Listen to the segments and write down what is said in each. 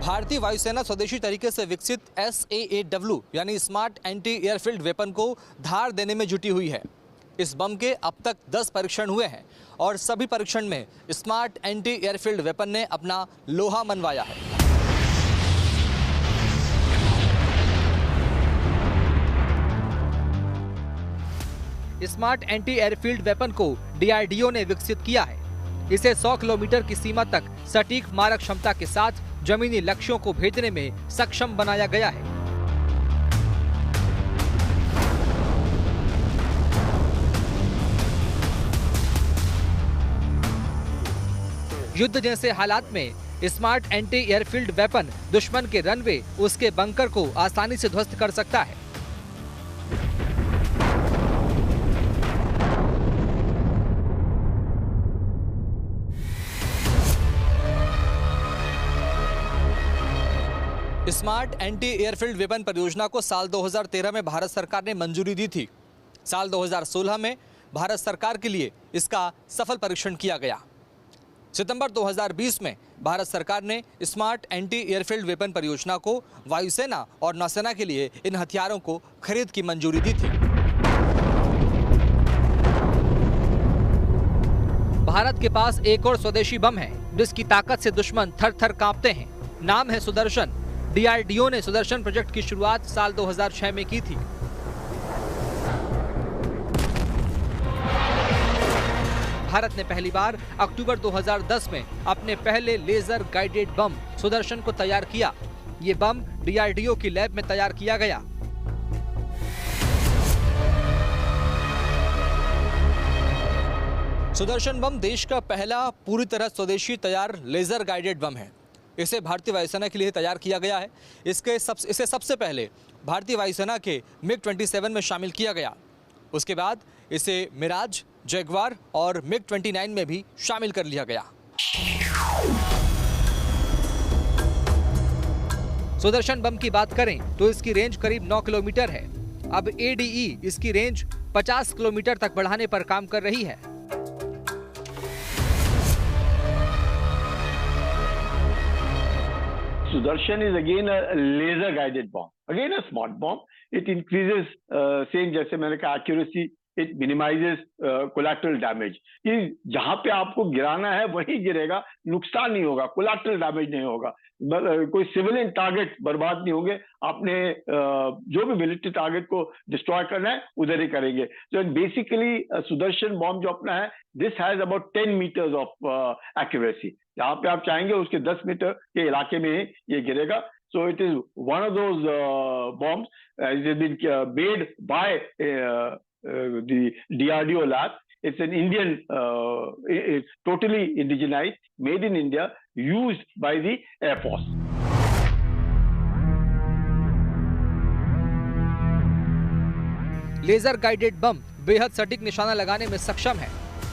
भारतीय वायुसेना स्वदेशी तरीके से विकसित SAAW यानी स्मार्ट एंटी एयरफील्ड वेपन को धार देने में जुटी हुई है। इस बम के अब तक 10 परीक्षण हुए हैं और सभी परीक्षण में स्मार्ट एंटी एयरफील्ड वेपन ने अपना लोहा मनवाया है। स्मार्ट एंटी एयरफील्ड वेपन को DRDO ने विकसित किया है। इसे 100 किलोमीटर की सीमा तक सटीक मारक क्षमता के साथ जमीनी लक्ष्यों को भेजने में सक्षम बनाया गया है। युद्ध जैसे हालात में स्मार्ट एंटी एयरफील्ड वेपन दुश्मन के रनवे, उसके बंकर को आसानी से ध्वस्त कर सकता है। स्मार्ट एंटी एयरफील्ड वेपन परियोजना को साल 2013 में भारत सरकार ने मंजूरी दी थी। साल 2016 में भारत सरकार के लिए इसका सफल परीक्षण किया गया। सितंबर 2020 में भारत सरकार ने स्मार्ट एंटी एयरफील्ड वेपन परियोजना को वायुसेना और नौसेना के लिए इन हथियारों को खरीद की मंजूरी दी थी। भारत के पास एक और स्वदेशी बम है जिसकी ताकत से दुश्मन थर-थर कांपते हैं। नाम है सुदर्शन। DRDO ने सुदर्शन प्रोजेक्ट की शुरुआत साल 2006 में की थी। भारत ने पहली बार अक्टूबर 2010 में अपने पहले लेजर गाइडेड बम सुदर्शन को तैयार किया। ये बम DRDO की लैब में तैयार किया गया। सुदर्शन बम देश का पहला पूरी तरह स्वदेशी तैयार लेजर गाइडेड बम है। इसे भारतीय वायुसेना के लिए तैयार किया गया है। इसे सबसे पहले भारतीय वायुसेना के MiG-27 में शामिल किया गया। उसके बाद इसे मिराज, जैगवार और MiG-29 में भी शामिल कर लिया गया। सुदर्शन बम की बात करें तो इसकी रेंज करीब 9 किलोमीटर है। अब ADE इसकी रेंज 50 किलोमीटर तक बढ़ाने पर काम कर रही है। Sudarshan is again a laser guided bomb, again a smart bomb. It increases same जैसे मैंने कहा accuracy, it minimizes collateral damage. ये जहाँ पे आपको गिराना है वहीं गिरेगा, नुकसान नहीं होगा, collateral damage नहीं होगा, कोई सिविलियन टारगेट बर्बाद नहीं होंगे। आपने जो भी मिलिट्री टारगेट को डिस्ट्रॉय करना है उधर ही करेंगे। तो बेसिकली सुदर्शन बॉम्ब जो अपना है, this has about 10 metres of accuracy. जहाँ पे आप चाहेंगे उसके 10 मीटर के इलाके में ये गिरेगा। So it is one of those bombs. It has been made by the DRDO lab. It's an Indian, it's totally indigenized, made in India, used by the Air Force. Laser guided bomb बेहद सटीक निशाना लगाने में सक्षम है।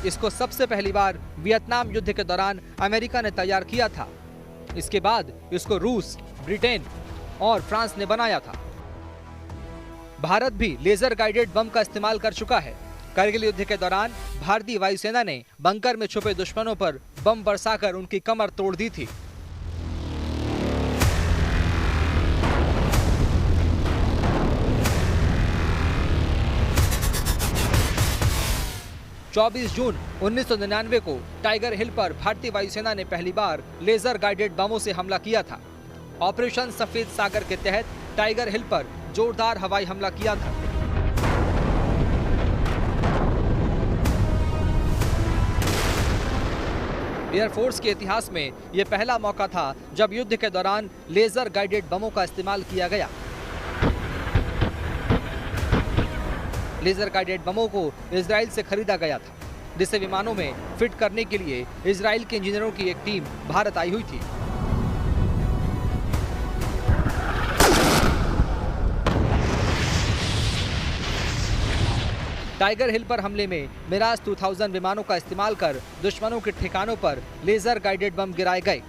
इसको सबसे पहली बार वियतनाम युद्ध के दौरान अमेरिका ने तैयार किया था। इसके बाद इसको रूस, ब्रिटेन और फ्रांस ने बनाया था। भारत भी लेजर गाइडेड बम का इस्तेमाल कर चुका है। करगिल युद्ध के दौरान भारतीय वायुसेना ने बंकर में छुपे दुश्मनों पर बम बरसाकर उनकी कमर तोड़ दी थी। जून 1999 को टाइगर हिल पर भारतीय वायुसेना ने पहली बार लेजर गाइडेड बमों से हमला किया था। ऑपरेशन सफेद सागर के तहत टाइगर हिल पर जोरदार हवाई हमला किया था। एयरफोर्स के इतिहास में यह पहला मौका था जब युद्ध के दौरान लेजर गाइडेड बमों का इस्तेमाल किया गया। लेजर गाइडेड बमों को इजराइल से खरीदा गया था, जिसे विमानों में फिट करने के लिए इजराइल के इंजीनियरों की एक टीम भारत आई हुई थी। टाइगर हिल पर हमले में मिराज 2000 विमानों का इस्तेमाल कर दुश्मनों के ठिकानों पर लेजर गाइडेड बम गिराए गए।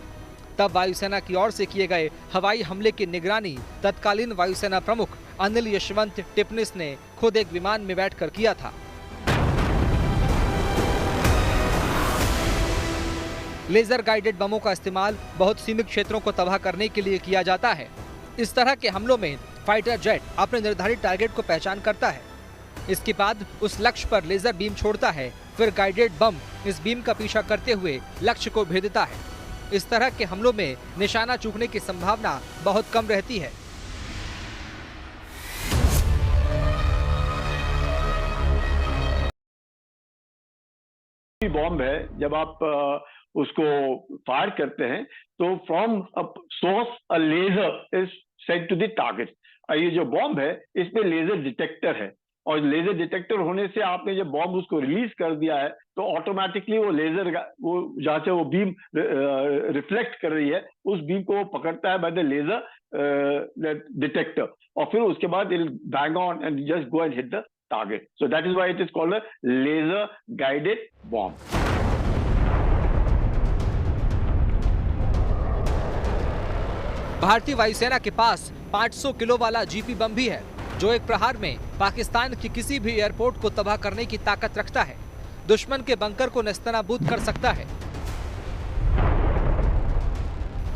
तब वायुसेना की ओर से किए गए हवाई हमले की निगरानी तत्कालीन वायुसेना प्रमुख अनिल यशवंत टिपनिस ने खुद एक विमान में बैठकर किया था। लेजर गाइडेड बमों का इस्तेमाल बहुत सीमित क्षेत्रों को तबाह करने के लिए किया जाता है। इस तरह के हमलों में फाइटर जेट अपने निर्धारित टारगेट को पहचान करता है। इसके बाद उस लक्ष्य पर लेजर बीम छोड़ता है, फिर गाइडेड बम इस बीम का पीछा करते हुए लक्ष्य को भेदता है। इस तरह के हमलों में निशाना चूकने की संभावना बहुत कम रहती है। बॉम्ब है, जब आप उसको फायर करते हैं तो from source a laser is sent to the target. ये जो बॉम्ब है इसमें लेजर डिटेक्टर है, और लेजर डिटेक्टर होने से आपने जब बॉम्ब उसको रिलीज कर दिया है तो ऑटोमेटिकली वो लेजर वो जहाँ से वो बीम रिफ्लेक्ट कर रही है उस बीम को वो पकड़ता है बाय द लेजर डिटेक्टर, और फिर उसके बाद it will bang on and just go and hit the target. So that is why it is called a laser guided bomb. भारतीय वायुसेना के पास 500 किलो वाला जीपी बम भी है, जो एक प्रहार में पाकिस्तान की किसी भी एयरपोर्ट को तबाह करने की ताकत रखता है। दुश्मन के बंकर को नेस्तनाबूद कर सकता है।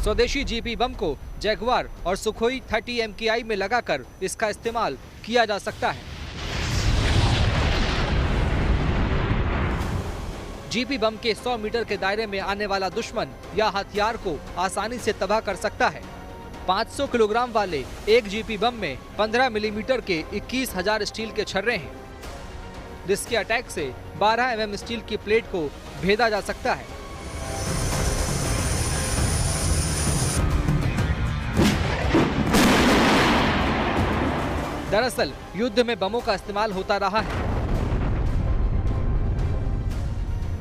स्वदेशी जीपी बम को जैगुआर और सुखोई 30 MKI में लगाकर इसका इस्तेमाल किया जा सकता है। जीपी बम के 100 मीटर के दायरे में आने वाला दुश्मन या हथियार को आसानी से तबाह कर सकता है। 500 किलोग्राम वाले एक जीपी बम में 15 मिलीमीटर के 21,000 स्टील के छर्रे हैं, जिसके अटैक से 12 mm स्टील की प्लेट को भेदा जा सकता है। दरअसल युद्ध में बमों का इस्तेमाल होता रहा है।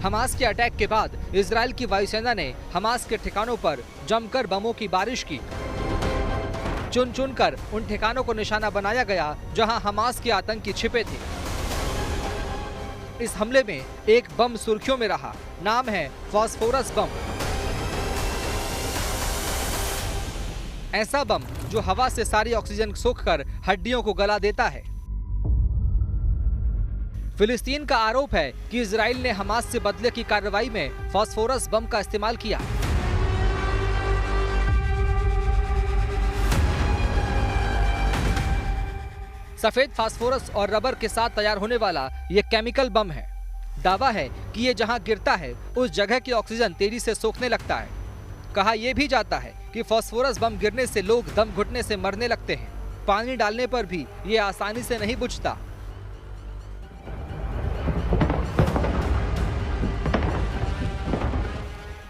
हमास के अटैक के बाद इजराइल की वायुसेना ने हमास के ठिकानों पर जमकर बमों की बारिश की। चुन चुनकर उन ठिकानों को निशाना बनाया गया जहां हमास के आतंकी छिपे थे। इस हमले में एक बम सुर्खियों में रहा, नाम है फास्फोरस बम। ऐसा बम जो हवा से सारी ऑक्सीजन सोखकर हड्डियों को गला देता है। फिलिस्तीन का आरोप है कि इजराइल ने हमास से बदले की कार्रवाई में फास्फोरस बम का इस्तेमाल किया। सफेद फास्फोरस और रबर के साथ तैयार होने वाला ये केमिकल बम है। दावा है कि ये जहां गिरता है उस जगह की ऑक्सीजन तेजी से सोखने लगता है। कहा यह भी जाता है कि फास्फोरस बम गिरने से लोग दम घुटने से मरने लगते हैं। पानी डालने पर भी ये आसानी से नहीं बुझता।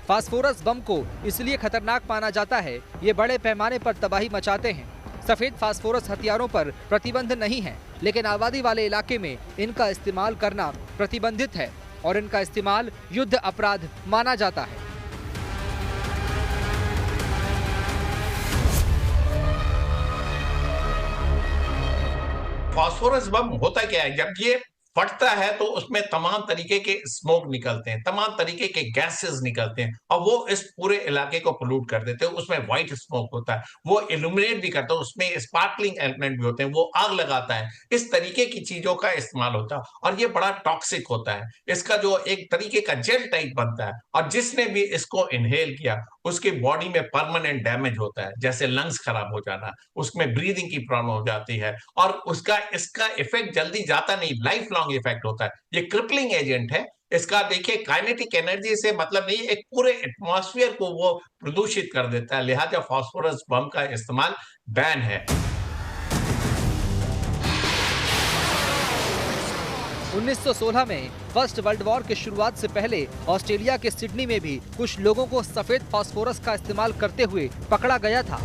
फास्फोरस बम को इसलिए खतरनाक माना जाता है, ये बड़े पैमाने पर तबाही मचाते हैं। सफेद फास्फोरस हथियारों पर प्रतिबंध नहीं है, लेकिन आबादी वाले इलाके में इनका इस्तेमाल करना प्रतिबंधित है और इनका इस्तेमाल युद्ध अपराध माना जाता है। फास्फोरस बम होता क्या है? जब ये फटता है तो उसमें तमाम तरीके के स्मोक निकलते हैं, तमाम तरीके के गैसेस निकलते हैं और वो इस पूरे इलाके को पोल्यूट कर देते हैं। उसमें व्हाइट स्मोक होता है, वो इल्यूमिनेट भी करता है, उसमें स्पार्कलिंग एलिमेंट भी होते हैं, वो आग लगाता है। इस तरीके की चीजों का इस्तेमाल होता है और ये बड़ा टॉक्सिक होता है। इसका जो एक तरीके का जेल टाइप बनता है और जिसने भी इसको इनहेल किया उसकी बॉडी में परमानेंट डैमेज होता है, जैसे लंग्स खराब हो जाना, उसमें ब्रीदिंग की प्रॉब्लम हो जाती है और इसका इफेक्ट जल्दी जाता नहीं, लाइफ लॉन्ग इफेक्ट होता है। ये क्रिपलिंग एजेंट है। इसका देखिए काइनेटिक एनर्जी से मतलब नहीं, एक पूरे एटमॉस्फेयर को वो प्रदूषित कर देता है। लिहाजा फास्फोरस बम का इस्तेमाल बैन है। 1916 में फर्स्ट वर्ल्ड वॉर की शुरुआत से पहले ऑस्ट्रेलिया के सिडनी में भी कुछ लोगों को सफेद फास्फोरस का इस्तेमाल करते हुए पकड़ा गया था।